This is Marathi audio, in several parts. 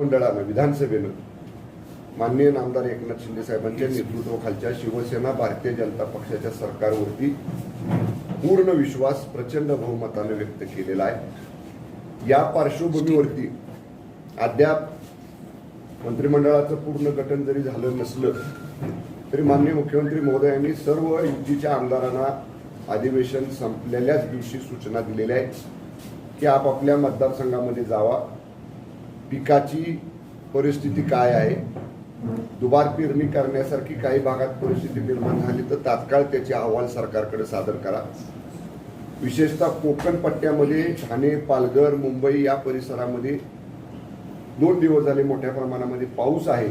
विधिमंडळानं विधानसभेनं माननीय नामदार एकनाथ शिंदे साहेबांच्या नेतृत्वाखालच्या शिवसेना भारतीय जनता पक्षाच्या सरकारवरती पूर्ण विश्वास प्रचंड बहुमताने व्यक्त केलेला आहे। या पार्श्वभूमीवरती अद्याप मंत्रिमंडळाचं पूर्ण गठन जरी झालं नसलं तरी माननीय मुख्यमंत्री महोदयांनी सर्व युतीच्या आमदारांना अधिवेशन संपलेल्याच दिवशी सूचना दिलेल्या आहेत की आपापल्या मतदारसंघामध्ये जावा, पिकाची परिस्थिती काय आहे, दुबार पेरणी करण्यासारखी काही भागात परिस्थिती निर्माण झाली तर तात्काळ त्याचे अहवाल सरकारकडे सादर करा। विशेषतः कोकण पट्ट्यामध्ये ठाणे, पालघर, मुंबई या परिसरामध्ये 2 दिवस झाले मोठ्या प्रमाणामध्ये पाऊस आहे।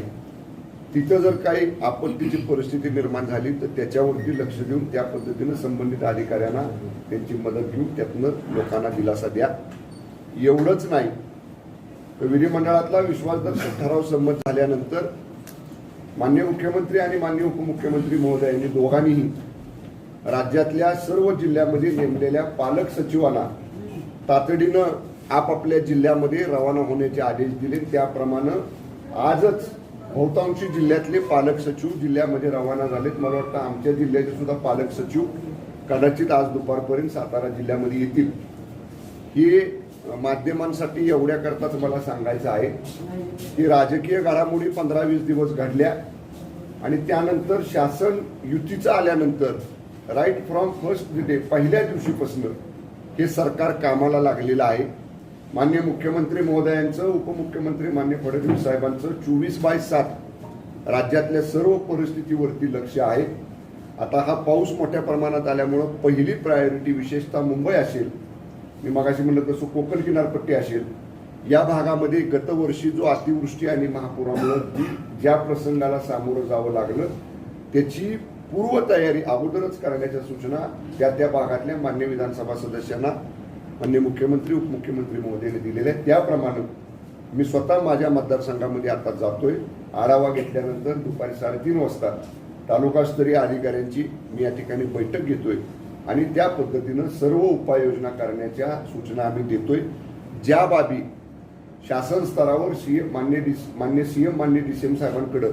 तिथं जर काही आपत्तीची परिस्थिती निर्माण झाली तर त्याच्यावरती लक्ष देऊन त्या पद्धतीनं संबंधित अधिकाऱ्यांना त्यांची मदत घेऊन त्यातनं लोकांना दिलासा द्या। एवढंच नाही तर विधिमंडळातला विश्वासदर्शक ठराव संमत झाल्यानंतर माननीय मुख्यमंत्री आणि माननीय उपमुख्यमंत्री महोदयांनी दोघांनीही राज्यातल्या सर्व जिल्ह्यामध्ये नेमलेल्या पालक सचिवांना तातडीनं आपापल्या जिल्ह्यामध्ये रवाना होण्याचे आदेश दिले। त्याप्रमाणे आजच बहुतांशी जिल्ह्यातले पालक सचिव जिल्ह्यामध्ये रवाना झालेत। मला वाटतं आमच्या जिल्ह्याचे सुद्धा पालक सचिव कदाचित आज दुपारपर्यंत सातारा जिल्ह्यामध्ये येतील। हे माध्यमांसाठी एवढ्याकरताच मला सांगायचं आहे की राजकीय घडामोडी 15-20 दिवस घडल्या आणि त्यानंतर शासन युतीचं आल्यानंतर राईट फ्रॉम फर्स्ट डे पहिल्या दिवशीपासून हे सरकार कामाला लागलेलं आहे। माननीय मुख्यमंत्री महोदयांचं, उपमुख्यमंत्री माननीय फडणवीस साहेबांचं 24/7 राज्यातल्या सर्व परिस्थितीवरती लक्ष आहे। आता हा पाऊस मोठ्या प्रमाणात आल्यामुळं पहिली प्रायोरिटी विशेषतः मुंबई असेल, मी मगाशी म्हणलं तसं कोकण किनारपट्टी असेल, या भागामध्ये गतवर्षी जो अतिवृष्टी आणि महापुरामुळे ज्या प्रसंगाला सामोरं जावं लागलं त्याची पूर्वतयारी अगोदरच करण्याच्या सूचना त्या भागातल्या मान्य विधानसभा सदस्यांना माननीय मुख्यमंत्री उपमुख्यमंत्री महोदयांनी दिलेल्या आहेत। त्याप्रमाणे मी स्वतः माझ्या मतदारसंघामध्ये आता जातोय। आढावा घेतल्यानंतर दुपारी 3:30 वाजता तालुकास्तरीय अधिकाऱ्यांची मी या ठिकाणी बैठक घेतोय आणि त्या पद्धतीनं सर्व उपाययोजना करण्याच्या सूचना आम्ही देतोय। ज्या बाबी शासन स्तरावर मान्य सीएम मान्य डीसीएम साहेबांकडे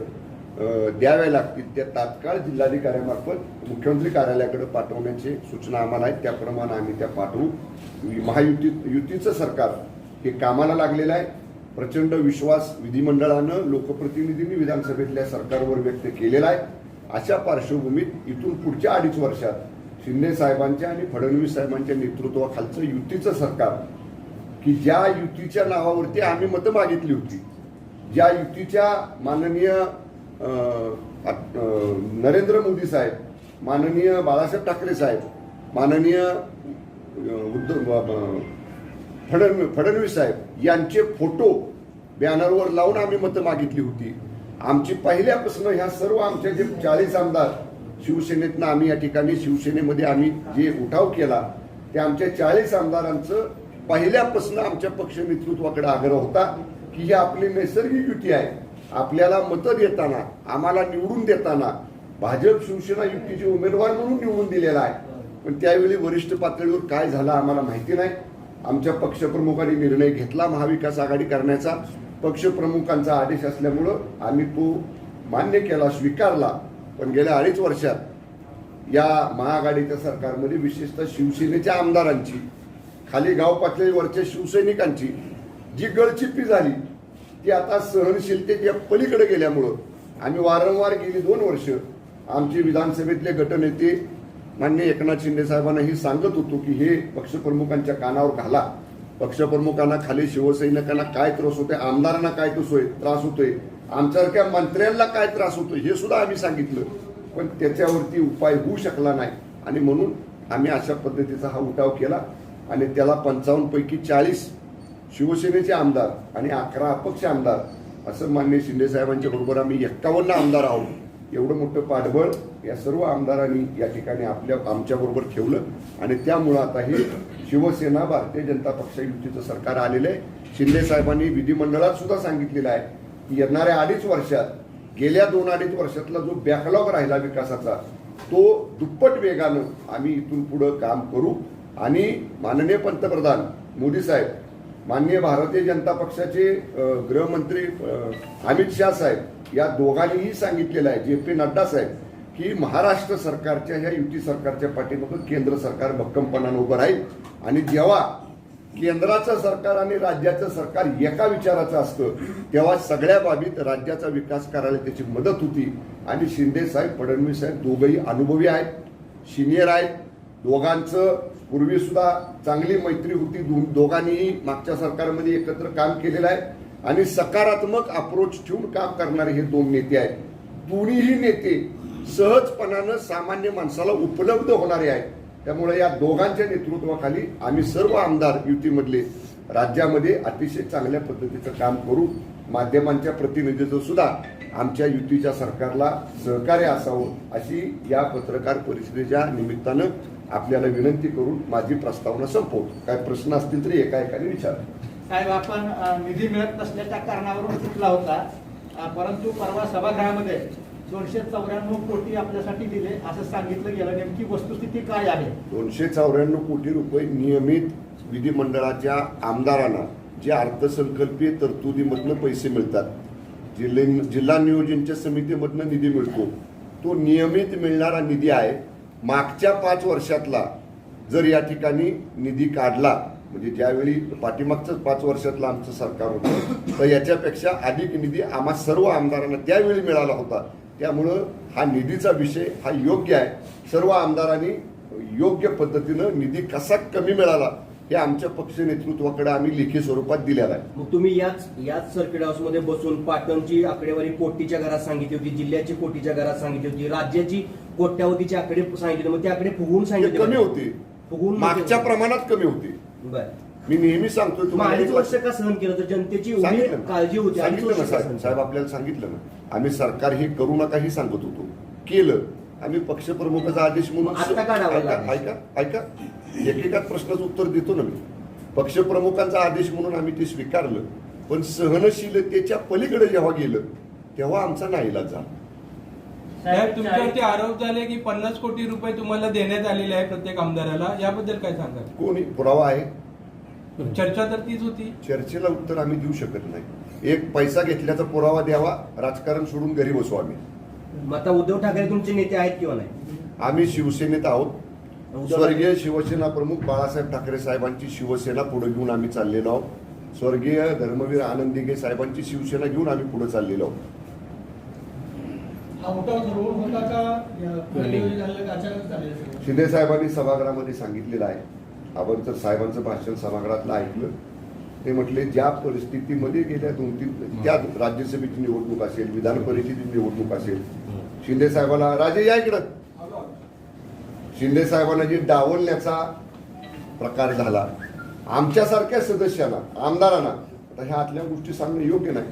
द्याव्या लागतील त्या तात्काळ जिल्हाधिकाऱ्यांमार्फत मुख्यमंत्री कार्यालयाकडे पाठवण्याची सूचना आम्हाला आहेत। त्याप्रमाणे आम्ही त्या पाठवू। युतीचं सरकार हे कामाला लागलेलं आहे। प्रचंड विश्वास विधिमंडळानं लोकप्रतिनिधींनी विधानसभेतल्या सरकारवर व्यक्त केलेला आहे। अशा पार्श्वभूमीत इथून पुढच्या 2.5 वर्षात शिंदे साहेबांच्या आणि फडणवीस साहेबांच्या नेतृत्वाखालचं युतीचं सरकार की ज्या युतीच्या नावावरती आम्ही मतं मागितली होती, ज्या युतीच्या माननीय नरेंद्र मोदी साहेब, माननीय बाळासाहेब ठाकरे साहेब, माननीय फडणवीस साहेब यांचे फोटो बॅनरवर लावून आम्ही मतं मागितली होती। आमची पहिल्यापासून ह्या सर्व आमचे जे 40 आमदार शिवसेनेतनं आम्ही या ठिकाणी शिवसेनेमध्ये आम्ही जे उठाव केला त्या आमच्या 40 आमदारांचं पहिल्यापासून आमच्या पक्ष नेतृत्वाकडे आग्रह होता की ही आपली नैसर्गिक युती आहे। आपल्याला मतं देताना, आम्हाला निवडून देताना भाजप शिवसेना युतीचे उमेदवार म्हणून निवडून दिलेला आहे, पण त्यावेळी वरिष्ठ पातळीवर काय झालं आम्हाला माहिती नाही। आमच्या पक्षप्रमुखांनी निर्णय घेतला महाविकास आघाडी करण्याचा। पक्षप्रमुखांचा आदेश असल्यामुळं आम्ही तो मान्य केला, स्वीकारला। पण गेल्या 2.5 वर्षात या महाआघाडीच्या सरकारमध्ये विशेषतः शिवसेनेच्या आमदारांची, खाली गाव पातळीवरच्या शिवसैनिकांची जी गळचिप्पी झाली ती आता सहनशीलतेच्या पलीकडे गेल्यामुळं आम्ही वारंवार गेली 2 वर्ष आमचे विधानसभेतले गटनेते माननीय एकनाथ शिंदे साहेबांना ही सांगत होतो की हे पक्षप्रमुखांच्या कानावर घाला। पक्षप्रमुखांना, खाली शिवसैनिकांना काय त्रास होतोय, आमदारांना काय त्रास होतोय, आमच्यासारख्या मंत्र्यांना काय त्रास होतोय हे सुद्धा आम्ही सांगितलं, पण त्याच्यावरती उपाय होऊ शकला नाही आणि म्हणून आम्ही अशा पद्धतीचा हा उठाव केला आणि त्याला 55 पैकी 40 शिवसेनेचे आमदार आणि 11 अपक्ष आमदार असं माननीय शिंदे साहेबांच्या बरोबर आम्ही 51 आमदार आहोत। एवढं मोठं पाठबळ या सर्व आमदारांनी या ठिकाणी आमच्या बरोबर ठेवलं आणि त्यामुळं आता हे शिवसेना भारतीय जनता पक्ष युतीचं सरकार आलेलं आहे। शिंदे साहेबांनी विधिमंडळात सुद्धा सांगितलेलं आहे की येणाऱ्या 2.5 वर्षात गेल्या 2-2.5 वर्षातला जो बॅकलॉग राहिला विकासाचा तो दुप्पट वेगानं आम्ही इथून पुढे काम करू आणि माननीय पंतप्रधान मोदी साहेब माननीय भारतीय जनता पक्षाचे गृहमंत्री अमित शाह साहेब या दोघांनीही सांगितलेलं आहे, जे पी नड्डा साहेब, की महाराष्ट्र सरकारच्या ह्या युती सरकारच्या पाठीमागे केंद्र सरकार भक्कमपणाने उभं राहील आणि जेव्हा केंद्राचं सरकार आणि राज्याचं सरकार एका विचाराचं असतं तेव्हा सगळ्या बाबीत राज्याचा विकास करायला त्याची मदत होती. आणि शिंदे साहेब, फडणवीस साहेब दोघंही अनुभवी आहेत, सिनियर आहेत. दोघांचं पूर्वी सुद्धा चांगली मैत्री होती. दोघांनीही मागच्या सरकारमध्ये एकत्र काम केलेलं आहे आणि सकारात्मक अप्रोच ठेवून काम करणारे हे दोन नेते आहेत. दोन्हीही नेते सहजपणानं सामान्य माणसाला उपलब्ध होणारे आहेत. त्यामुळे या दोघांच्या नेतृत्वाखाली आम्ही सर्व आमदार युतीमधले राज्यामध्ये अतिशय चांगल्या पद्धतीचं काम करू. माध्यमांच्या प्रतिनिधीचं सुद्धा आमच्या युतीच्या सरकारला सहकार्य असावं अशी या पत्रकार परिषदेच्या निमित्तानं आपल्याला विनंती करून माझी प्रस्तावना संपवतो. काय प्रश्न असतील तरी एका एकाने विचारा. साहेब, आपण निधी मिळत नसल्याच्या कारणावरून चुकला होता, परंतु परवा सभागृहामध्ये 294 कोटी आपल्यासाठी दिले असं सांगितलं गेलं. नेमकी वस्तुस्थिती काय आहे? 294 कोटी रुपये नियमित विधिमंडळाच्या आमदारांना जे अर्थसंकल्पीय तरतुदीमधनं पैसे मिळतात, जिल्हा नियोजनच्या समितीमधनं निधी मिळतो, तो नियमित मिळणारा निधी आहे. मागच्या 5 वर्षातला जर या ठिकाणी निधी काढला, म्हणजे ज्यावेळी पाठीमागचं 5 वर्षातलं आमचं सरकार होतं, तर याच्यापेक्षा अधिक निधी आम्हा सर्व आमदारांना त्यावेळी मिळाला होता. त्यामुळं हा निधीचा विषय हा योग्य आहे. सर्व आमदारांनी योग्य पद्धतीनं निधी कसा कमी मिळाला हे आमच्या पक्ष नेतृत्वाकडे आम्ही लेखी स्वरूपात दिलेला आहे. मग तुम्ही याच सर्किट हाऊसमध्ये बसून पाटणची आकडेवारी कोटीच्या घरात सांगितली होती, जिल्ह्याची कोटीच्या घरात सांगितली होती, राज्याची कोट्यावधीचे आकडे सांगितले, मग ते आकडे फुगवून सांगितले, कमी होते, फुगवून मागच्या प्रमाणात कमी होते. बरं, मी नेहमी सांगतोय तुम्हाला, 2.5 वर्ष का सहन केलं? तर जनतेची काळजी होती. सांगितलं ना साहेब, आपल्याला सांगितलं ना, आम्ही सरकार हे करू नका ही सांगत होतो, केलं. आम्ही पक्षप्रमुखाचा आदेश म्हणून ऐका एकेकात प्रश्नाचं उत्तर देतो ना मी. पक्षप्रमुखांचा आदेश म्हणून आम्ही ते स्वीकारलं, पण सहनशीलतेच्या पलीकडे जेव्हा गेलं तेव्हा आमचा नाईलाज झाला. साहेब, तुमच्यावरती आरोप झाले की 50 कोटी रुपये तुम्हाला देण्यात आलेले आहे प्रत्येक आमदाराला, याबद्दल काय सांगा? कोणी पुरावा आहे? चर्चा तर तीच होती. चर्चेला उत्तर आम्ही देऊ शकत नाही. एक पैसा घेतल्याचा पुरावा द्यावा, राजकारण सोडून घरी बसू आम्ही. मग आता उद्धव ठाकरे तुमचे नेते आहेत किंवा नाही? आम्ही शिवसेनेत आहोत. स्वर्गीय शिवसेना प्रमुख बाळासाहेब ठाकरे साहेबांची शिवसेना पुढे घेऊन आम्ही चाललेलो आहोत. स्वर्गीय धर्मवीर आनंद दिघे साहेबांची शिवसेना घेऊन आम्ही पुढे चाललेलो आहोत. शिंदे साहेबांनी सभागृहामध्ये सांगितलेलं आहे. आपण जर साहेबांचं भाषण सभागृहातलं ऐकलं, ते म्हटले ज्या परिस्थितीमध्ये गेल्या 2-3 त्या राज्यसभेची निवडणूक असेल, विधान परिषदेची निवडणूक असेल, शिंदे साहेबांना राजे या इकडं, शिंदे साहेबांना जे डावलण्याचा प्रकार झाला आमच्यासारख्या सदस्यांना, आमदारांना, आता ह्या आतल्या गोष्टी सांगणं योग्य नाही,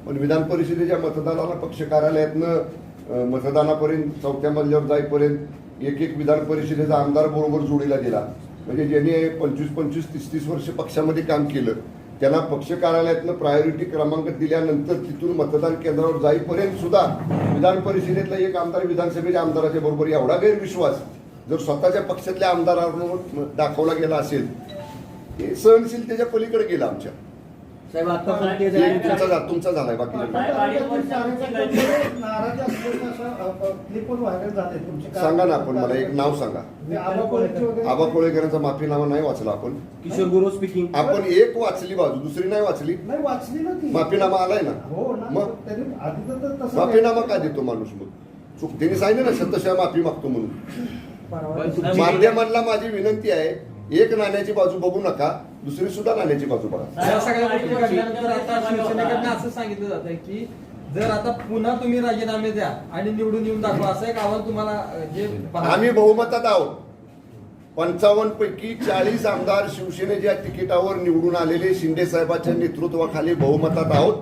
पण विधान परिषदेच्या मतदानाला पक्ष कार्यालयातनं मतदानापर्यंत 4थ्या मजल्यावर जाईपर्यंत एक विधान परिषदेचा आमदार बरोबर जोडीला दिला. म्हणजे ज्यांनी 25-25, 30-30 वर्ष पक्षामध्ये काम केलं त्यांना पक्ष कार्यालयातनं प्रायोरिटी क्रमांक दिल्यानंतर तिथून मतदान केंद्रावर जाईपर्यंत सुद्धा विधान परिषदेतला एक आमदार विधानसभेच्या आमदाराच्या बरोबर एवढा गैरविश्वास जर स्वतःच्या पक्षातल्या आमदारांवर दाखवला गेला असेल, हे सहनशीलतेच्या पलीकडे गेला आमच्या. साहेब, आता तुमचा झालाय, बाकी सांगा ना. आपण मला एक नाव सांगा. आबा कोळेकरांचा माफीनामा नाही वाचला आपण. किशोर गुरु स्पीकिंग आपण एक वाचली बाजू, दुसरी नाही वाचली. माफीनामा आलाय ना, मग माफीनामा का देतो माणूस? मग चूक त्यांनी सांगितलं ना, शतशः माफी मागतो म्हणून. माध्यमांना माझी विनंती आहे, एक नाण्याची बाजू बघू नका, दुसरी सुद्धा नाण्याची बाजू बघा. या सगळ्या गोष्टी घडल्यानंतर आता शिवसेनेकडनं असं सांगितलं जात आहे की जर आता पुन्हा तुम्ही राजीनामे द्या आणि निवडून येऊन दाखवा, असं एक आव्हान तुम्हाला जे आम्ही बहुमतात आहोत. 55 पैकी 40 आमदार शिवसेनेच्या तिकिटावर निवडून आलेले शिंदे साहेबांच्या नेतृत्वाखाली बहुमतात आहोत.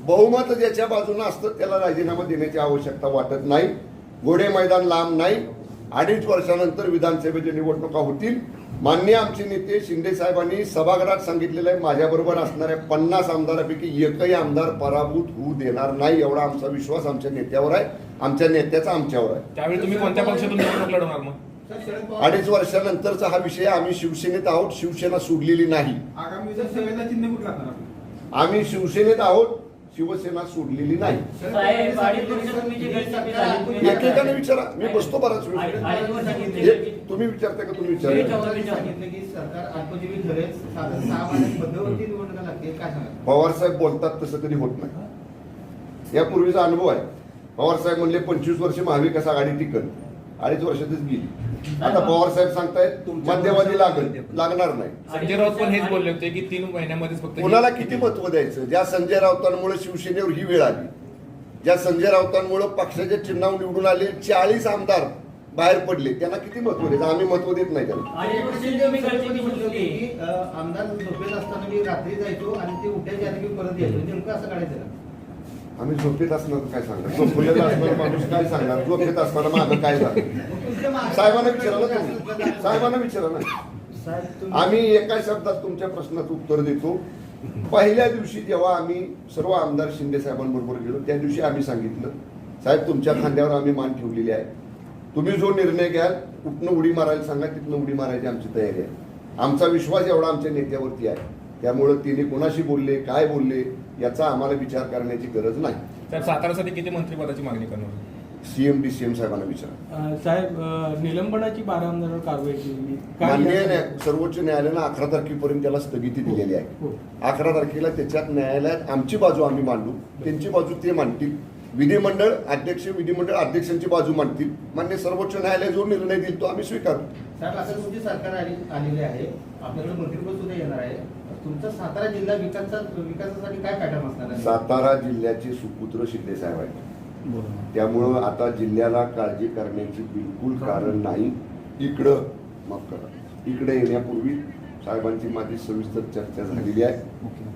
बहुमत ज्याच्या बाजूने असतं त्याला राजीनामा देण्याची आवश्यकता वाटत नाही. घोडे मैदान लांब नाही. 2.5 वर्षानंतर विधानसभेच्या निवडणुका होतील. मान्य आमचे नेते शिंदे साहेबांनी सभागृहात सांगितलेलं आहे, माझ्याबरोबर असणाऱ्या 50 आमदारापैकी एकही आमदार पराभूत होऊ देणार नाही, एवढा आमचा विश्वास आमच्या नेत्यावर आहे, आमच्या नेत्याचा आमच्यावर आहे. त्यावेळी तुम्ही कोणत्या पक्षातून निवडणूक लढवणार? मग 2.5 वर्षानंतरचा हा विषय. आम्ही शिवसेनेत आहोत, शिवसेना सोडलेली नाही. आगामी विधानसभेला चिन्ह कुठं राहणार आपलं? आम्ही शिवसेनेत आहोत, शिवसेना सोडलेली नाही. साहेब, 2.5 वर्ष तुम्ही जी गळचेपी झाली, एकेकाने विचारा, मी बसतो बराच वेळ. 2.5 वर्ष एक तुम्ही विचारता का तुम्ही विचारता? सांगितलं की सरकार अल्पजीवी ठरेल, 6 महिन्यात मध्यवर्ती निवडणुका लागतील, काय सांगा? पवार साहेब बोलतात तसं कधी होत नाही. यापूर्वीचा अनुभव आहे. पवार साहेब म्हणले 25 वर्ष महाविकास आघाडी टिकल, 2.5 वर्षातच गेली. आता पवार साहेब सांगतायत मध्यवादी लागणार नाही. संजय राऊत पण हेच बोलले होते की 3 महिन्यामध्येच फक्त कोणाला किती महत्व द्यायचं? ज्या संजय राऊतांमुळे शिवसेनेवर ही वेळ आली, ज्या संजय राऊतांमुळे पक्षाच्या चिन्हावर निवडून आले 40 आमदार बाहेर पडले, त्यांना किती महत्व द्यायचं? आम्ही महत्व देत नाही त्याला. 2.5 वर्ष तुम्ही गळचेपी म्हटलं होतं केली. की आमदार झोपेत असताना मी रात्री जायचो आणि ते उठायच्या आधी मी परत यायचो. नेमकं असं काढायचं ना? आम्ही झोपेत असणार काय सांगणार? झोपलेला असणारा माणूस काय सांगणार? झोपेत असणारा मागं काय सांगणार? साहेबांना विचारा ना तुम्ही. साहेबांना विचारा ना. आम्ही एका शब्दात तुमच्या प्रश्नाचं उत्तर देतो. पहिल्या दिवशी जेव्हा आम्ही सर्व आमदार शिंदे साहेबांबरोबर गेलो, त्या दिवशी आम्ही सांगितलं, साहेब तुमच्या खांद्यावर आम्ही मान ठेवलेली आहे. तुम्ही जो निर्णय घ्याल, कुठनं उडी मारायला सांगा, तिथनं उडी मारायची आमची तयारी आहे. आमचा विश्वास एवढा आमच्या नेत्यावरती आहे. त्यामुळं तिने कोणाशी बोलले, काय बोलले, याचा आम्हाला विचार करण्याची गरज नाही. तर सातारासाठी किती मंत्रिपदाची मागणी करणार? सीएम डीसीएम साहेबांना विचारा. साहेब, निलंबनाची 12 आमदारांवर कारवाई केली. माननीय सर्वोच्च न्यायालयानं 11 तारखेपर्यंत त्याला स्थगिती दिलेली आहे. हो. 11 तारखेला त्याच्यात न्यायालयात आमची बाजू आम्ही मांडू, त्यांची बाजू ते मांडतील. विधिमंडळ अध्यक्षांची बाजू मांडतील. मान्य सर्वोच्च न्यायालय जो निर्णय देईल तो आम्ही स्वीकारू. साहेब, आता तुमची सरकार आलेली आहे, आपल्याकडे मंत्रिपद सुद्धा येणार आहे. तुमचा सातारा जिल्हा विकासासाठी काय पॅटर्न असणार आहे? सातारा जिल्ह्याचे सुपुत्र शिंदे साहेब आहेत. त्यामुळं आता जिल्ह्याला काळजी करण्याची बिलकुल कारण नाही. इकडे येण्यापूर्वी साहेबांची माझी सविस्तर चर्चा झालेली आहे.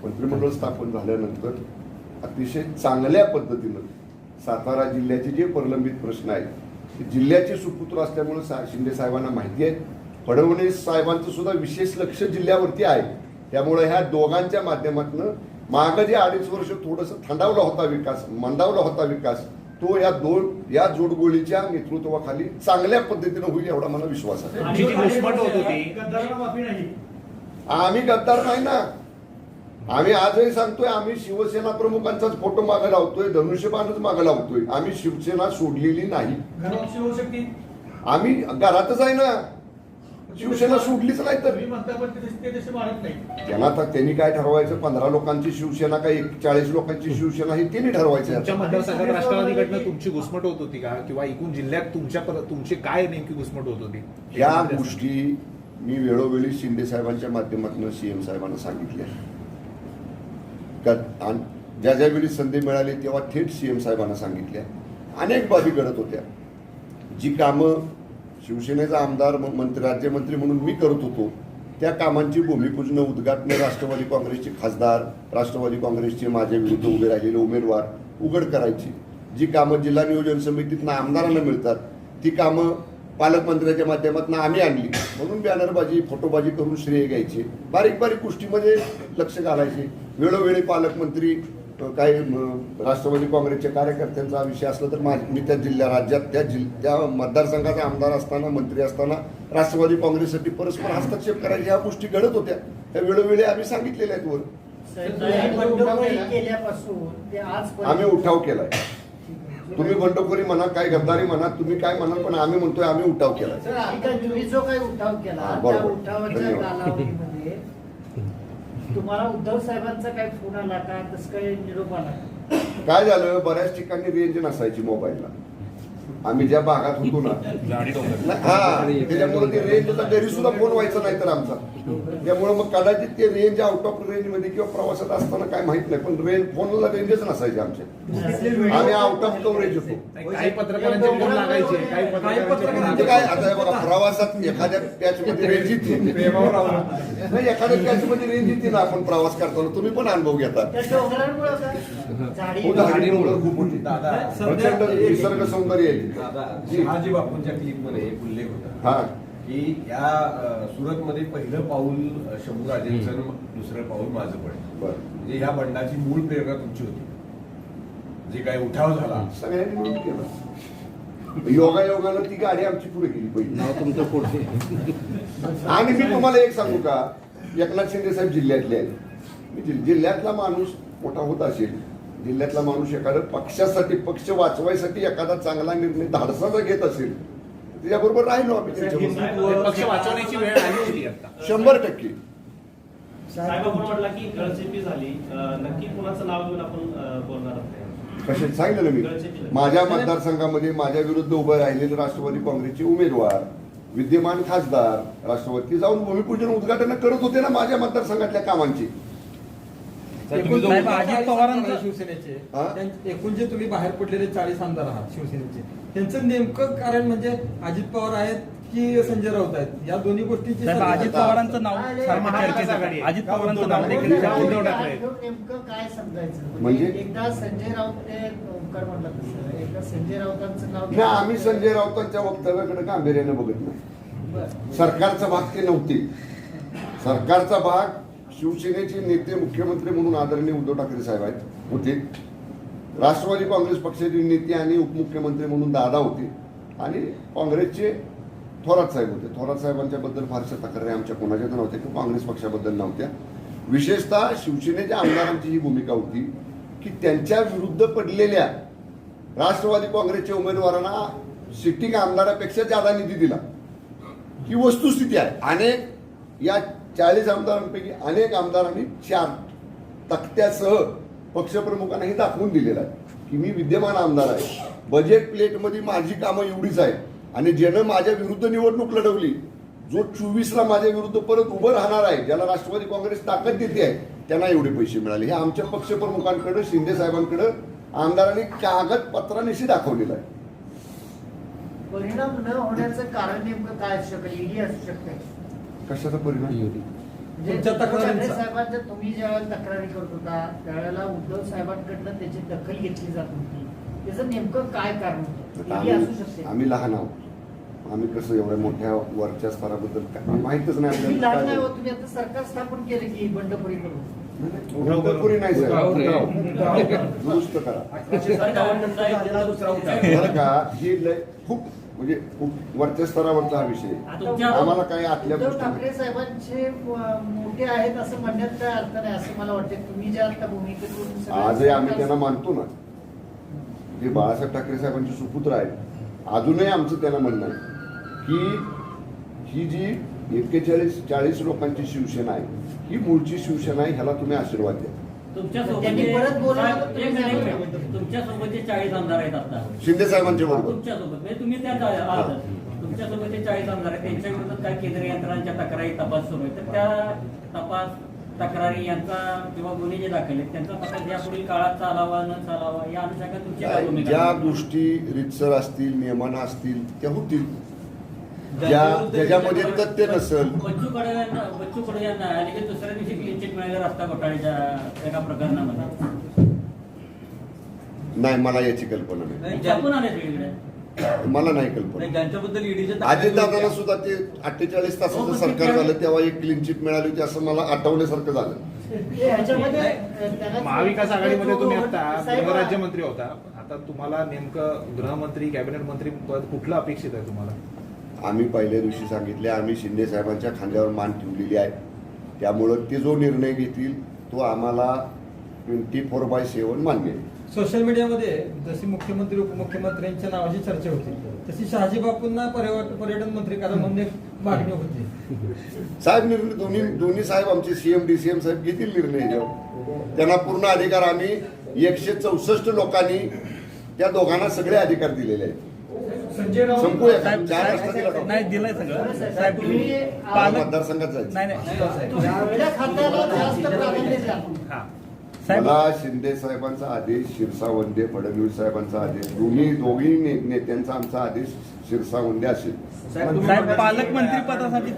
मंत्रिमंडळ स्थापन झाल्यानंतर अतिशय चांगल्या पद्धतीनं सातारा जिल्ह्याचे जे प्रलंबित प्रश्न आहेत, ते जिल्ह्याचे सुपुत्र असल्यामुळे शिंदे साहेबांना माहिती आहे. फडणवीस साहेबांचं सुद्धा विशेष लक्ष जिल्ह्यावरती आहे. त्यामुळे ह्या दोघांच्या माध्यमातून मागं जे 2.5 वर्ष थोडंसं मंदावला होता विकास, तो या जोडगोळीच्या नेतृत्वाखाली चांगल्या पद्धतीनं होईल एवढा मला विश्वास आहे. आणि घुसमट होत होती. गद्दारांना माफी नाही. आम्ही गद्दार नाही ना. आम्ही आजही सांगतोय, आम्ही शिवसेना प्रमुखांचाच फोटो मागे लावतोय, धनुष्यबाणच मागे लावतोय. आम्ही शिवसेना सोडलेली नाही. घरात शिवशक्ती आम्ही घरातच आहे ना. शिवसेना सोडलीच नाही तर तुम्ही म्हणता, पण ते तसे मानत नाही. त्यांनी काय ठरवायचं? 15 लोकांची शिवसेना काय 40 लोकांची शिवसेना हे त्यांनी ठरवायचं. तुमच्या मतदारसंघात राष्ट्रवादीकडनं तुमची घुसमट होत होती का? किंवा एकूण जिल्ह्यात तुमची काय नेमकी घुसमट होत होती? या गोष्टी मी वेळोवेळी शिंदे साहेबांच्या माध्यमातून सीएम साहेबांना सांगितल्या. ज्या वेळी संधी मिळाली तेव्हा थेट सीएम साहेबांना सांगितल्या. अनेक बाबी घडत होत्या. जी कामं शिवसेनेचा आमदार राज्यमंत्री म्हणून मी करत होतो, त्या कामांची भूमिपूजन उद्घाटन राष्ट्रवादी काँग्रेसचे खासदार, राष्ट्रवादी काँग्रेसचे माझ्या विरुद्ध उभे राहिलेले उमेदवार उघड करायची. जी कामं जिल्हा नियोजन समितीतनं आमदारांना मिळतात, ती कामं पालकमंत्र्याच्या माध्यमातून आम्ही आणली. म्हणून बॅनरबाजी, फोटोबाजी करून श्रेय घ्यायचे. बारीक बारीक गोष्टीमध्ये लक्ष घालायचे. वेळोवेळी पालकमंत्री काही राष्ट्रवादी काँग्रेसच्या कार्यकर्त्यांचा विषय असला तर मी त्या राज्यात त्या मतदारसंघाचा आमदार असताना, मंत्री असताना राष्ट्रवादी काँग्रेससाठी परस्पर हस्तक्षेप करायच्या ह्या गोष्टी घडत होत्या. त्या वेळोवेळी आम्ही सांगितलेल्या आहेत वर. आम्ही उठाव केलाय. तुम्ही बंडखोरी म्हणा, काय गद्दारी म्हणा, तुम्ही काय म्हणाल, पण आम्ही म्हणतोय आम्ही उठाव केलाय. तुम्ही जो काही उठाव केला, त्या उठावाच्या कालावधीमध्ये तुम्हाला उद्धव साहेबांचा काय फोन आला का? तसं काही निरोप आला? काय झालं, बऱ्याच ठिकाणी रेंज नसायची मोबाईलला. आम्ही ज्या भागात होतो ना, त्याच्यामुळे ते रेंजचा घरी सुद्धा फोन व्हायचा नाही तर आमचा. त्यामुळे मग कदाचित ते रेंज आउट ऑफ रेंज मध्ये किंवा प्रवासात असताना काय माहित नाही, पण फोनला रेंजच नसायचे आमच्या. आम्ही आउट ऑफ कव्हरेज होतो. काही पत्रकारांचे फोन लागायचे, काही म्हणजे काय आता बघा, प्रवासात एखाद्या पॅच मध्ये रेंज येते नाही, एखाद्या पॅच मध्ये रेंज येते ना. आपण प्रवास करताना तुम्ही पण अनुभव घेता. खूप होती, प्रचंड निसर्ग सौंदर्य आहे. शहाजी बापूंच्या क्लिप मध्ये एक उल्लेख होता की या सुरतमध्ये पहिलं पाऊल शंभूराजेंचं, दुसरं पाऊल माझं पडलं. म्हणजे ह्या बंडाची मूळ प्रेरणा तुमची होती. जे काही उठाव झाला सगळ्यांनी मिळून केला. योगायोगानं ती गाडी आमची पुढे गेली पहिली. नाव तुमचं पुढे. आणि मी तुम्हाला एक सांगू का, एकनाथ शिंदे साहेब जिल्ह्यातले आहेत. जिल्ह्यातला माणूस मोठा होत असेल, जिल्ह्यातला माणूस एखादा पक्षासाठी, पक्ष वाचवायसाठी एखादा चांगला निर्णय धाडसाचा घेत असेल, त्याच्याबरोबर राहिलो आम्ही त्याच्याबरोबर. पक्ष वाचवण्याची वेळ आली होती आता. 100%. साहेब आपण म्हटलं की गळचेपी झाली, नक्की कुणाचं नाव घेऊन आपण बोलणार आहोत? कशात सांगितलं ना मी, माझ्या मतदारसंघामध्ये माझ्या विरुद्ध उभं राहिलेले राष्ट्रवादी काँग्रेसचे उमेदवार, विद्यमान खासदार राष्ट्रवादी जाऊन भूमिपूजन उद्घाटन करत होते ना माझ्या मतदारसंघातल्या कामांची. एकूण साहेब, अजित पवारांचा हा? शिवसेनेचे एकूण जे तुम्ही बाहेर पडलेले 40 आमदार आहात शिवसेनेचे, त्यांचं नेमकं कारण म्हणजे अजित पवार आहेत की संजय राऊत आहेत, या दोन्ही गोष्टींची अजित पवारांचं नाव सारखं चर्चेत आहे. अजित पवारांचं नाव देखील उद्धव ठाकरे नेमकं काय समजायचं म्हणजे? एकदा संजय राऊत ते ओंकार म्हटलं तसं, एकदा संजय राऊतांचं नाव नाही, आम्ही संजय राऊतांच्या वक्तव्याकडे गांभीर्याने बघत नाही. बरं. सरकारचा भाग ते नव्हते. सरकारचा भाग शिवसेनेचे नेते, मुख्यमंत्री म्हणून आदरणीय उद्धव ठाकरे साहेब आहेत होते. राष्ट्रवादी काँग्रेस पक्षाचे नेते आणि उपमुख्यमंत्री म्हणून दादा होते, आणि काँग्रेसचे थोरात साहेब होते. थोरात साहेबांच्या बद्दल फारशा तक्रारी आमच्या कोणाच्याच नव्हत्या किंवा काँग्रेस पक्षाबद्दल नव्हत्या. विशेषतः शिवसेनेच्या आमदारांची ही भूमिका होती की त्यांच्या विरुद्ध पडलेल्या राष्ट्रवादी काँग्रेसच्या उमेदवारांना सिटिंग आमदारापेक्षा जादा निधी दिला, ही वस्तुस्थिती आहे. अनेक या 40 आमदारांपैकी अनेक आमदारांनी 4 तक्त्यासह पक्षप्रमुखांनाही दाखवून दिलेला आहे की मी विद्यमान आमदार आहे, बजेट प्लेटमध्ये माझी कामं एवढीच आहेत, आणि ज्यानं माझ्या विरुद्ध निवडणूक लढवली, जो 24ला माझ्या विरुद्ध परत उभं राहणार आहे, ज्याला राष्ट्रवादी काँग्रेस ताकद देते आहे, त्यांना एवढे पैसे मिळाले. हे आमच्या पक्षप्रमुखांकडे, शिंदे साहेबांकडे आमदारांनी कागदपत्रानिशी दाखवलेलं आहे. परिणाम न होण्याचं कारण नेमकं काय असू शकेल? ईडी असू शकते. कशाचा परिणाम? म्हणजे तुमच्या उद्धव ठाकरे तक्रारींचा. साहेबांच्या तुम्ही ज्यावेळेला तक्रारी करत होता त्यावेळेला उद्धव साहेबांकडनं त्याची दखल घेतली जात होती, त्याचं नेमकं काय कारण होतं? ईडी असू शकते. आम्ही लहान आहोत, आम्ही कसं एवढ्या मोठ्या वरच्या स्तराबद्दल काय माहितच नाही तुम्ही लहान नाही आपल्याला. हो, तुम्ही आता सरकार स्थापन केले की बंडखोरी करून. बंडखोरी नाही साहेब, दुरुस्त करा बरं का. ही लय खूप म्हणजे खूप वरच्या स्तरावरचा हा विषय आहे. आम्हाला काही आतल्या उद्धव गोष्टी ठाकरे साहेबांचे मोठे आहेत असं म्हणण्यात काय अर्थ नाही असं मला वाटतं. तुम्ही ज्या आता भूमिकेतून सगळं आजही आम्ही त्यांना मानतो ना, जे बाळासाहेब ठाकरे साहेबांचे सुपुत्र आहेत. अजूनही आमचं त्यांना म्हणणं आहे की ही जी 41-40 लोकांची शिवसेना आहे, ही मूळची शिवसेना आहे, ह्याला तुम्ही आशीर्वाद द्या. त्यांनी परत बोलावलं तर तुम्ही जाणार. तुमच्यासोबत जे 40 आमदार आहेत आता, शिंदे साहेबांच्या बरोबर तुमच्यासोबत म्हणजे तुम्ही त्यात आहात, तुमच्यासोबत जे 40 आमदार आहेत त्यांच्या विरोधात काय केंद्रीय यंत्रणांच्या तक्रारी तपास सुरू आहे, तर त्या तपास तक्रारी यांचा किंवा गुन्हे जे दाखल आहेत त्यांचा तपास यापुढील काळात चालावा न चालावा या अनुषंगाने तुमची काय भूमिका ज्या आहे? गोष्टी रितसर असतील, नियमानं असतील, त्या होतील. ज्याच्यामध्ये तथ्य नसेल. बच्चू कडू यांना अलीकडे दुसऱ्या दिवशी क्लीन चिट मिळालं रस्ता घोटाळ्याच्या एका प्रकरणामध्ये. नाही, मला याची कल्पना नाही. छापून आले सगळीकडे. मला नाही कल्पना. ज्यांच्याबद्दल ईडीचे अजितदादांना सुद्धा ते 48 तासाचं सरकार झालं तेव्हा एक क्लीन चिट मिळाली होती असं मला आठवण्यासारखं झालं. ह्याच्यामध्ये त्याला- महाविकास आघाडीमध्ये तुम्ही आता साहेब, गृहराज्यमंत्री होता, आता तुम्हाला नेमकं गृहमंत्री, कॅबिनेट मंत्री पद कुठलं अपेक्षित आहे तुम्हाला? आम्ही पहिल्या दिवशी सांगितले, आम्ही शिंदे साहेबांच्या खांद्यावर मान ठेवलेली आहे. त्यामुळं ते जो निर्णय घेतील तो आम्हाला 24/7 मान्य आहे. सोशल मीडियामध्ये जशी मुख्यमंत्री उपमुख्यमंत्र्यांच्या नावाची चर्चा होती, तशी शहाजी बापूंना पर्यटन मंत्री करा म्हणून एक मागणी होती. साहेब निर्णय दोन्ही साहेब आमचे सीएम DCM साहेब घेतील निर्णय ह्याच्यावर. त्यांना पूर्ण अधिकार, आम्ही 164 लोकांनी त्या दोघांना सगळे अधिकार दिलेले आहेत. संजय राऊत संपूया का? साहेब, 4 वाजता दिला का? नाही दिलंय सगळं साहेब. तुम्ही मला मतदारसंघात जायचं. नाही वेगळ्या खात्याला जास्त प्राधान्य द्या. साहेब, मला शिंदे साहेबांचा आदेश, शिरसावंदे फडणवीस साहेबांचा आदेश, दोघी नेत्यांचा आमचा आदेश शिरसावंदे असेल. साहेब पालकमंत्री पदासाठी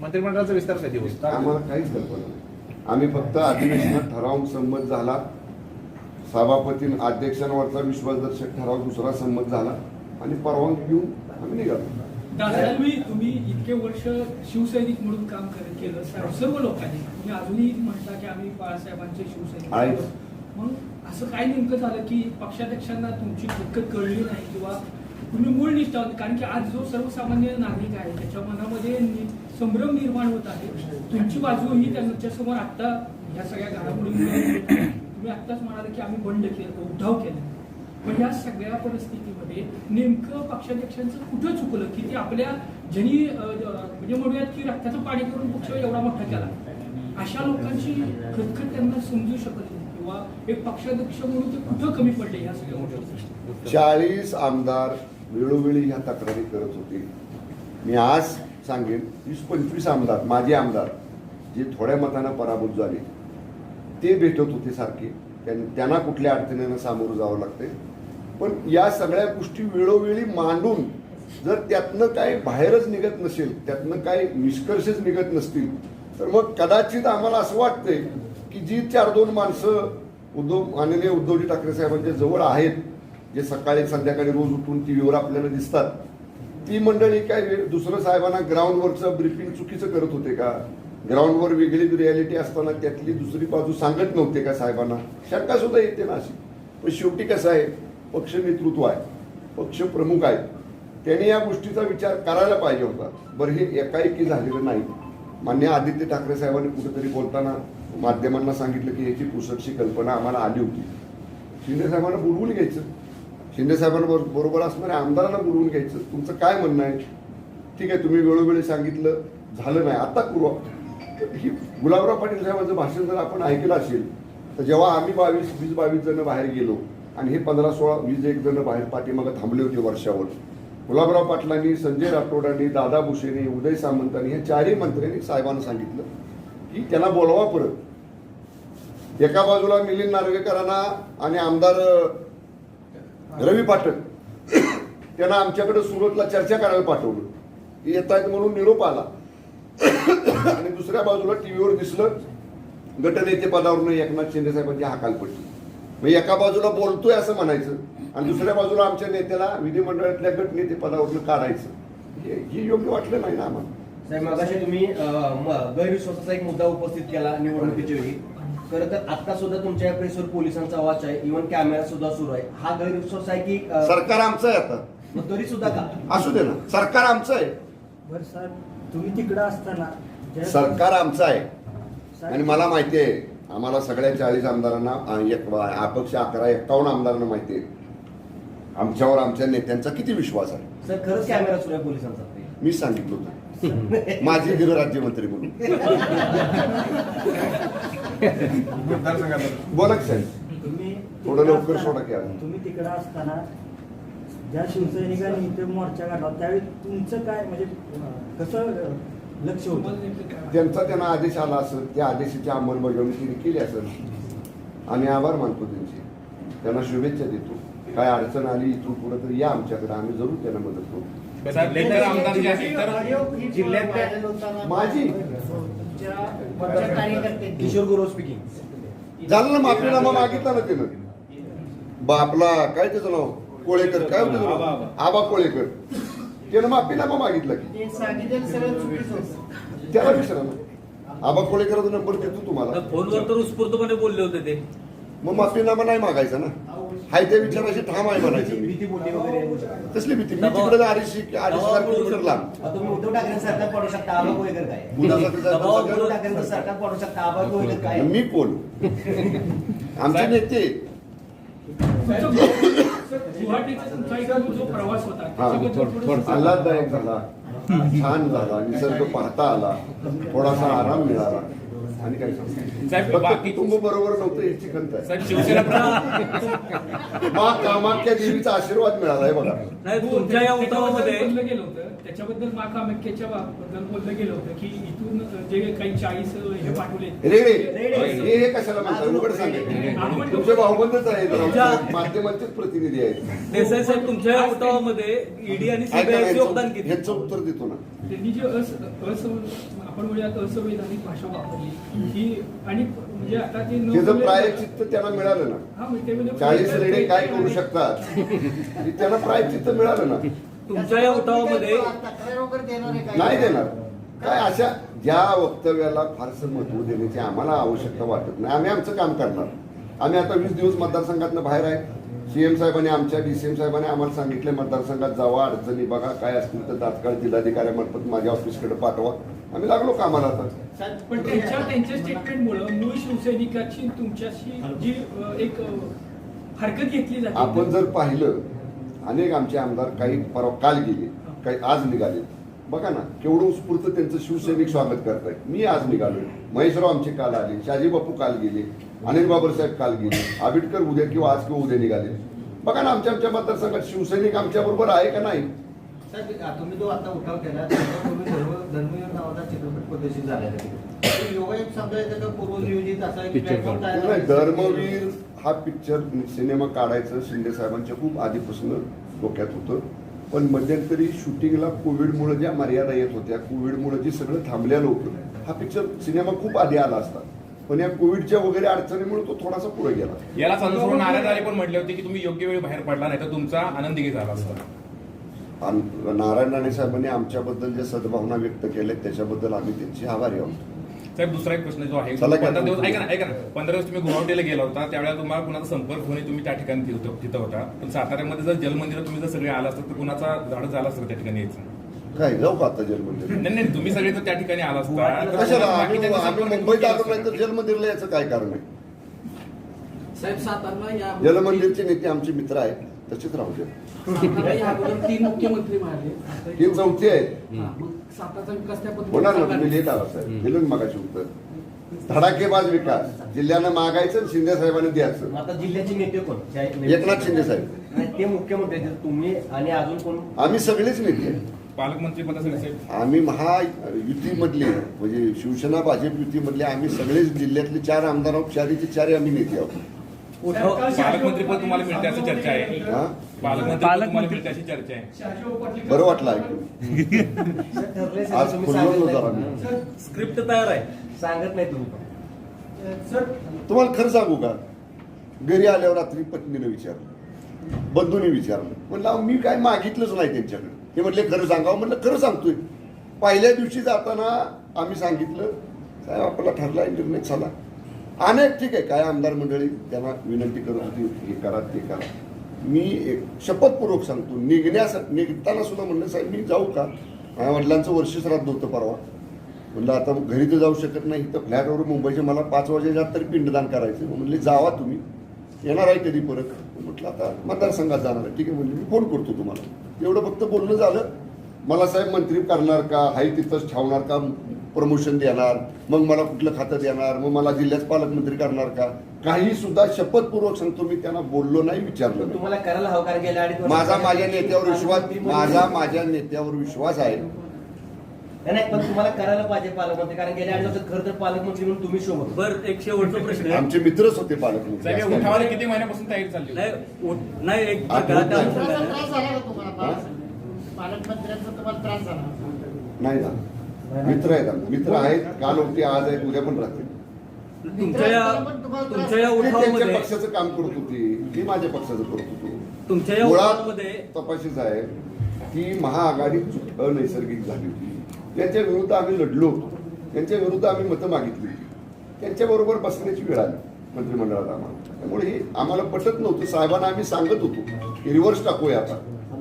मंत्रिमंडळाचा विस्तार कधी होईल? आम्हाला काहीच कल्पना नाही. आम्ही फक्त अधिवेशनात ठराव संमत झाला, सभापती अध्यक्षांवरचा विश्वासदर्शक ठराव दुसरा संमत झाला आणि परवानगी घेऊन आम्ही निघालो. तुम्ही इतके वर्ष शिवसैनिक म्हणून काम केलं सर्व लोकांनी, तुम्ही अजूनही म्हणता की आम्ही बाळासाहेबांचे शिवसैनिक आहे. मग असं काय नेमकं झालं की पक्षाध्यक्षांना तुमची हरकत कळली नाही किंवा तुम्ही मूळ निष्ठावंत, कारण की आज जो सर्वसामान्य नागरिक आहे त्याच्या मनामध्ये संभ्रम निर्माण होत आहे. तुमची बाजू ही त्यांच्यासमोर आता या सगळ्या घडामोडींमुळे तुम्ही आत्ताच म्हणाले की आम्ही बंड केलं, उठाव केला. पण या सगळ्या परिस्थितीमध्ये नेमकं पक्षाध्यक्षांचं कुठं चुकलं की ते आपल्या ज्यांनी म्हणजे म्हणूयात की रक्ताचं पाणी करून पक्ष एवढा मोठा केला, अशा लोकांची खतखत त्यांना समजू शकत नाही किंवा एक पक्षाध्यक्ष म्हणून ते कुठं कमी पडले या सगळ्या गोष्टी. 40 आमदार वेळोवेळी ह्या तक्रारी करत होते. मी आज सांगेन 20-25 आमदार माझे आमदार जे थोड्या मतानं पराभूत झाले ते भेटत होते सारखे. त्यांना कुठल्या अडचणींना सामोरं जावं लागतंय. पण या सगळ्या गोष्टी वेळोवेळी मांडून जर त्यातनं काय बाहेरच निघत नसेल, त्यातनं काय निष्कर्षच निघत नसतील, तर मग कदाचित आम्हाला असं वाटतंय की जी 4-2 माणसं माननीय उद्धवजी ठाकरे साहेबांच्या जवळ आहेत, जे सकाळी संध्याकाळी रोज उठून टीव्हीवर आपल्याला दिसतात, ती मंडळी काय दुसरं साहेबांना ग्राउंडवरचं ब्रीफिंग चुकीचं करत होते का? ग्राउंडवर वेगळी रियालिटी असताना त्यातली दुसरी बाजू सांगत नव्हते का साहेबांना? शंका सुद्धा येते ना अशी. पण शेवटी कसं आहे, पक्ष नेतृत्व आहे, पक्ष प्रमुख आहे, त्यांनी या गोष्टीचा विचार करायला पाहिजे होता. बरं, हे एकाएकी झालेलं नाही. मान्य आदित्य ठाकरे साहेबांनी कुठेतरी बोलताना माध्यमांना सांगितलं की याची पुसटशी कल्पना आम्हाला आली होती. शिंदे साहेबांना बोलवून घ्यायचं, शिंदे साहेबांबरोबर असणाऱ्या आमदारांना बोलवून घ्यायचं. तुमचं काय म्हणणं आहे? ठीक आहे, तुम्ही वेळोवेळी सांगितलं, झालं नाही, आता करू. ही गुलाबराव पाटील साहेबांचं भाषण जर आपण ऐकलं असेल तर जेव्हा आम्ही 20-22 जण बाहेर गेलो आणि हे 15-16-20 जण बाहेर पाठीमागं थांबले होते वर्षावर, गुलाबराव पाटलांनी, संजय राठोडांनी, दादा भुसेनी, उदय सामंतांनी, या 4ही मंत्र्यांनी साहेबांना सांगितलं की त्यांना बोलवा परत. एका बाजूला मिलिंद नार्वेकरांना आणि आमदार रवी पाठक त्यांना आमच्याकडे सुरतला चर्चा करायला पाठवलं, येत आहेत म्हणून निरोप आला. आणि दुसऱ्या बाजूला टीव्हीवर दिसलं गटनेते पदावरून एकनाथ शिंदे साहेबांची हाकालपट्टी. मग एका बाजूला बोलतोय असं म्हणायचं आणि दुसऱ्या बाजूला आमच्या नेत्याला विधिमंडळातल्या गटनेते पदावरून काढायचं. हे योग्य वाटलं नाही ना आम्हाला. साहेब, मगाशी तुम्ही गैरविश्वासाचा एक मुद्दा उपस्थित केला निवडणुकीच्या वेळी. खरं तर आता सुद्धा तुमच्या प्रेसवर पोलिसांचा आवाज आहे, इव्हन कॅमेरा सुद्धा सुरू आहे. हा गैरविश्वास आहे की सरकार आमचं आहे आता? मग तरी सुद्धा का असू दे ना, सरकार आमचं आहे. बरं साहेब, तुम्ही तिकडं असताना सरकार आमचं आहे आणि मला माहिती आहे, आम्हाला सगळ्या 40 आमदारांना, अपक्ष 11-51 आमदारांना माहिती आहे आमच्यावर आमच्या नेत्यांचा किती विश्वास आहे. सर, खरंच कॅमेरा सुरू आहे पोलिसांचा? मी सांगितलं होतं माझे गृहराज्यमंत्री म्हणून. बोला की साहेब, तुम्ही थोडं लवकर सोडा की आज. तुम्ही तिकडं असताना ज्या शिवसैनिकांनी इथे मोर्चा काढला त्यावेळी तुमचं काय म्हणजे कसं लक्ष होतं? त्यांना आदेश आला असेल, त्या आदेशाची अंमलबजावणी तिने केली असेल. आम्ही आभार मानतो त्यांचे, त्यांना शुभेच्छा देतो. काय अडचण आली इथून पुढे तर या आमच्याकडे, आम्ही जरूर त्यांना मदत करू. माझी किशोर गुरु स्पीकिंग झालं ना, माफीनामा मागितला ना त्यानं. बापला काय त्याचं नाव, कोळेकर, काय होतं त्याचं नाव? आबा कोळेकर. त्यानं माफीनामा मागितला की त्याला विचारा ना. आबा कोळेकरांचा नंबर देतो तुम्हाला. फोनवर तर उत्स्फूर्तपणे बोलले होते ते. मग माफीनामा नाही मागायचा ना, हाय त्या विचाराशी ठाम आहे म्हणायचं. भीती बोलली वगैरे कसली भीती? मी तिकडे 250 किलोमीटर लांब. तुम्ही उद्धव ठाकरे सरकार पडू शकता, आबा कोळेकर काय? उद्धव उद्धव ठाकरेंचं सरकार पडू शकता, आबा कोळेकर काय? मी कोण? आमचे नेते. गुवाहाटीचा तुमचा एक जो प्रवास होता त्याच्याबद्दल थोडंसं आल्हाददायक झाला, छान झाला, निसर्ग पाहता आला, थोडासा आराम मिळाला. आणि काय साहेब, फक्त बाकी कुटुंब बरोबर नव्हतं याची खंत आहे. साहेब, शिवसेना कामाख्या देवीचा आशीर्वाद मिळाला आहे बघा. तुमच्या या उठावामध्ये बोललं गेलं होतं, त्याच्याबद्दल माकामेक्याच्या बद्दल बोललं गेलं होतं की इथून जे काही 40 हे पाठवले रेडे हे कशाला म्हणतात? उघड सांगेल, तुमचे भाऊबंदच आहेत, माध्यमांचेच प्रतिनिधी आहेत. देसाई साहेब, तुमच्या या उठावामध्ये ईडी आणि सीबीआयचं योगदान किती? ह्याचं उत्तर देतो ना. त्यांनी जे आपण म्हणूयात असंवैधानिक भाषा वापरली ही, आणि म्हणजे आता ते त्याचं प्रायश्चित्त त्यांना मिळालं ना. 40 रेडे काय करू शकतात त्यांना प्रायश्चित्त मिळालं ना. तुमच्या या उठावामध्ये नाही देणार. काय अशा ज्या वक्तव्याला फारसं महत्व देण्याची आम्हाला आवश्यकता वाटत नाही. आम्ही आमचं काम करणार आम्ही आता 20 दिवस मतदारसंघातनं बाहेर आहे. सीएम साहेबांनी आमच्या डीसीएम साहेबांनी आम्हाला सांगितले मतदारसंघात जावा, अडचणी बघा, काय असतील तर तात्काळ जिल्हाधिकाऱ्यामार्फत माझ्या ऑफिसकडे पाठवा. आम्ही लागलो कामाला आता. पण त्यांच्या स्टेटमेंटमुळे मूळ शिवसैनिकाची तुमच्याशी जी एक हरकत घेतली जाते. आपण जर पाहिलं अनेक आमचे आमदार काही परवा काल गेले, काही आज निघाले. बघा ना केवढं उत्स्फूर्त त्यांचं शिवसैनिक स्वागत करतायत. मी आज निघालो, महेशराव आमचे काल आले, शाजी बापू काल गेले, अनिल बाबर साहेब काल गेले, आंबेडकर उद्या किंवा आज किंवा उद्या निघाले. बघा ना आमच्या मतदारसंघात शिवसैनिक आमच्या बरोबर आहे का नाही. साहेब तुम्ही जो आता उठाव केला त्याच्यापूर्वी धर्मवीर नावाचा चित्रपट प्रदर्शित झालेला आहे. योगायोग समजा येतं का पूर्वनियोजित असा एक platform तयार नाही, धर्मवीर हा पिक्चर सिनेमा काढायचं शिंदे साहेबांच्या खूप आधीपासून डोक्यात होतं. पण मध्यंतरी शूटिंगला कोविडमुळे ज्या मर्यादा येत होत्या, कोविडमुळे जे सगळं थांबलेलं होतं, हा पिक्चर सिनेमा खूप आधी आला असता. पण या कोविडच्या वगैरे अडचणीमुळे तो थोडासा पुढे गेला. याला अनुसरून नारायण राणे पण म्हटले होते की तुम्ही योग्य वेळी बाहेर पडला नाही तर तुमचा आनंदी झाला असता. नारायण राणे साहेबांनी आमच्याबद्दल ज्या सद्भावना व्यक्त केल्या त्याच्याबद्दल आम्ही त्यांचे आभारी आहोत. साहेब दुसरा एक प्रश्न जो आहे, चला की 15 दिवस आपण- ऐका ना 15 दिवस तुम्ही गुवाहाटीला गेला होता, त्यावेळेला तुम्हाला कुणाचा संपर्क होणे तुम्ही त्या ठिकाणी तिथं होता. पण साताऱ्यामध्ये जर जलमंदिरात तुम्ही जर सगळे आला असतात तर कुणाचा झाड झाला असतं त्या ठिकाणी यायचं. काय जाऊ का आता जलमंदिर? नाही तुम्ही सगळे तर त्या ठिकाणी आला असता. कशाला आम्ही मुंबईत आलो नाही तर जलमंदिरला याचं काय कारण आहे. साहेब सातारला या जलमंदिरचे नेते आमचे मित्र आहेत, तसेच राहू दे. सातारला या अगोदर 3 मुख्यमंत्री मारले. ही चौथी आहेत. मग सातारचा विकास त्या होणार ना, तुम्ही पद्धतीने लेट आला साहेब, दिलं ना मगाशी उत्तर. धडाकेबाज विकास जिल्ह्यानं मागायचं, शिंदे साहेबांनी द्यायचं. आता जिल्ह्याचे नेते कोण? एकनाथ शिंदे साहेब, नाही, ते मुख्यमंत्री आहेत. तुम्ही आणि अजून कोण? आम्ही सगळेच नेते आहेत. पालकमंत्री पदासाठी साहेब आम्ही महायुतीमधले म्हणजे शिवसेना भाजप युतीमधले आम्ही सगळेच जिल्ह्यातले 4 आमदार आहोत. 4चे 4 आम्ही नेते आहोत. पालकमंत्री पद तुम्हाला मिळते अशी चर्चा आहे. हा? पालकमंत्री पद तुम्हाला मिळते अशी चर्चा आहे. शाजीभाऊ पाटील बरं वाटलं ऐकून. आज खुललो जरा मी. स्क्रिप्ट तयार आहे, सांगत नाही तुम्ही. सर तुम्हाला खरं सांगू का, घरी आल्यावर रात्री पत्नीने विचारलं, बंधूने विचारलं, म्हणलं मी काय मागितलंच नाही त्यांच्याकडे. ते म्हटले खरं सांगावं. म्हणलं खरं सांगतोय. पहिल्या दिवशी जाताना आम्ही सांगितलं साहेब आपला ठरला निर्णय, चला. अनेक ठीक आहे काय आमदार मंडळी त्यांना विनंती करत होती हे करा ते करा. मी एक शपथपूर्वक सांगतो, निघताना सुद्धा म्हणलं साहेब मी जाऊ का. माझ्या वडिलांचं वर्ष श्राद्ध होतं परवा. म्हणलं आता घरी तर जाऊ शकत नाही, तर फ्लॅटवर मुंबईचे मला 5 वाजेच्या तरी पिंडदान करायचं. म्हणले जावा तुम्ही, येणार आहे कधी परत. म्हटलं आता मतदारसंघात जाणार आहे. ठीक आहे म्हणले मी फोन करतो तुम्हाला. एवढं फक्त बोलणं झालं. मला साहेब मंत्री करणार का, हाय तिथंच ठेवणार का, प्रमोशन देणार, मग मला कुठलं खातं देणार, मग मला जिल्ह्यात पालकमंत्री करणार का, काही सुद्धा शपथपूर्वक सांगतो मी त्यांना बोललो नाही, विचारलं नाही. तुम्हाला करायला हवं कारण गेल्या 2.5 वर्षात माझ्या नेत्यावर विश्वास आहे. नाही पण तुम्हाला करायला पाहिजे पालकमंत्री, कारण गेल्या 2.5 वर्षात खरं तर पालकमंत्री म्हणून तुम्ही शोभत. बरं एक शेवटचा प्रश्न आहे. आमचे मित्रच होते पालकमंत्री. साहेब उठावाला किती महिन्यापासून तयारी चालली होती? नाही एक आठवत घरात नाही. त्रास झाला का तुम्हाला पालकमंत्र्यांचा तुम्हाला त्रास झाला? नाही ना, मित्र आहेत आमचे. मित्र आहेत, काल होते, आज आहेत, उद्या पण राहतील. तुमच्या या ते त्यांच्या उठावामध्ये पक्षाचं काम करत होते, मी माझ्या पक्षाचं करत होतो. तुमच्या या मुळात उठावामध्ये तपाशीच आहे की महाआघाडी अनैसर्गिक झाली होती. त्यांच्या विरुद्ध आम्ही लढलो होतो, त्यांच्या विरुद्ध आम्ही मतं मागितली होती. त्यांच्याबरोबर बसण्याची वेळ आली मंत्रिमंडळात आम्हाला. त्यामुळे हे आम्हाला पटत नव्हतं. साहेबांना आम्ही सांगत होतो की रिव्हर्स टाकूया, आता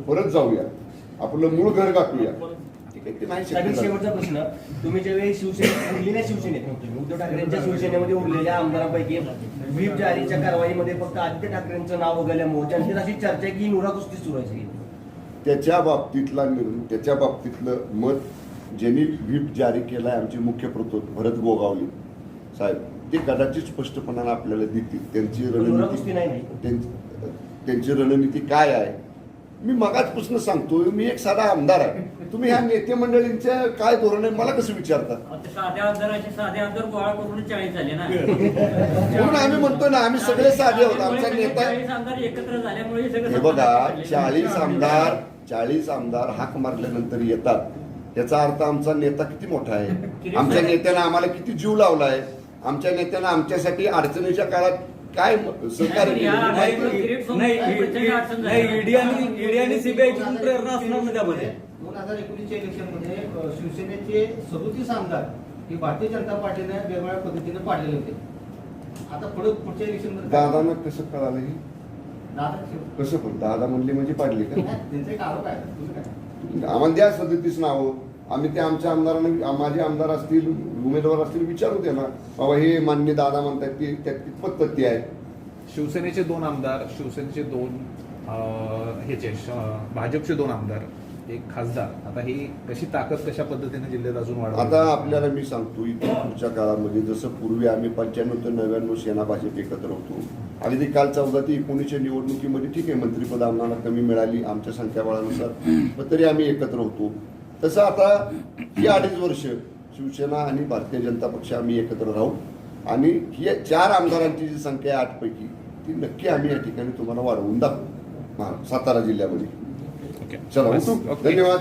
परत जाऊया, आपलं मूळ घर गाठूया. ठीक आहे, ते नाही शक्य झालं. शेवटचा प्रश्न, तुम्ही ज्यावेळी शिवसेनेत उरलेल्या शिवसेनेत नव्हते, उद्धव ठाकरेंच्या शिवसेनेमध्ये उरलेल्या आमदारांपैकी व्हीप जारीच्या कारवाईमध्ये फक्त आदित्य ठाकरेंचं नाव वगळल्यामुळे त्यांची अशी चर्चा आहे की नुरा कुस्ती सुरू आहे. त्याच्या बाबतीतलं मत ज्यांनी व्हीप जारी केलाय आमचे मुख्य प्रतोद भरत गोगावले साहेब, ते कदाचित स्पष्टपणाने आपल्याला देतील त्यांची रणनीती काय आहे. मी मगाचपासून सांगतोय, मी एक साधा आमदार आहे. तुम्ही ह्या नेते मंडळींचे काय धोरण आहे मला कसं विचारता. साध्या आमदार गोळा करून 40 झाले ना. म्हणून आम्ही म्हणतोय ना, आम्ही सगळे साधे आहोत. आमचा नेता 40 आमदार एकत्र झाल्यामुळे हे सगळं हे बघा, 40 आमदार हाक मारल्यानंतर येतात. याचा अर्थ आमचा नेता किती मोठा आहे, आमच्या नेत्यानं आम्हाला किती जीव लावलाय, आमच्या नेत्यानं आमच्यासाठी अडचणीच्या काळात काय सहकार्य केलं. ईडी आणि सीबीआयची प्रेरणा असणार ना त्यामध्ये. 2019च्या इलेक्शनमध्ये शिवसेनेचे 37 आमदार हे भारतीय जनता पार्टीने वेगवेगळ्या पद्धतीने पाडलेले होते. आता पुढच्या इलेक्शन दादांना कसं कळालं हे दादा कसं पण दादा म्हणली म्हणजे पाडली का त्यांचे एक आरोप आहे तुझं काय आम्हाला द्या 37 नावं आम्ही ते आमच्या आमदारांना माझे आमदार असतील उमेदवार असतील विचारू दे ना बाबा हे मान्य दादा म्हणतात की त्यात कितपत तथ्य आहे. शिवसेनेचे 2 आमदार, शिवसेनेचे 2 भाजपचे 2 आमदार, एक खासदार. आता ही कशी ताकद कशा पद्धतीने जिल्ह्यात अजून वाढवली? आता आपल्याला मी सांगतो इथून पुढच्या काळामध्ये जसं पूर्वी आम्ही 95 ते 99 सेना भाजप एकत्र होतो. अगदी काल 14 ते 19च्या निवडणुकीमध्ये ठीक आहे मंत्रिपद आम्हाला कमी मिळाली आमच्या संख्याबळानुसार पण तरी आम्ही एकत्र होतो. तसं आता ही 2.5 वर्ष शिवसेना आणि भारतीय जनता पक्ष आम्ही एकत्र राहू आणि ही 4 आमदारांची जी संख्या आहे 8 पैकी ती नक्की आम्ही या ठिकाणी तुम्हाला वाढवून दाखवू सातारा जिल्ह्यामध्ये. चला उठू. धन्यवाद.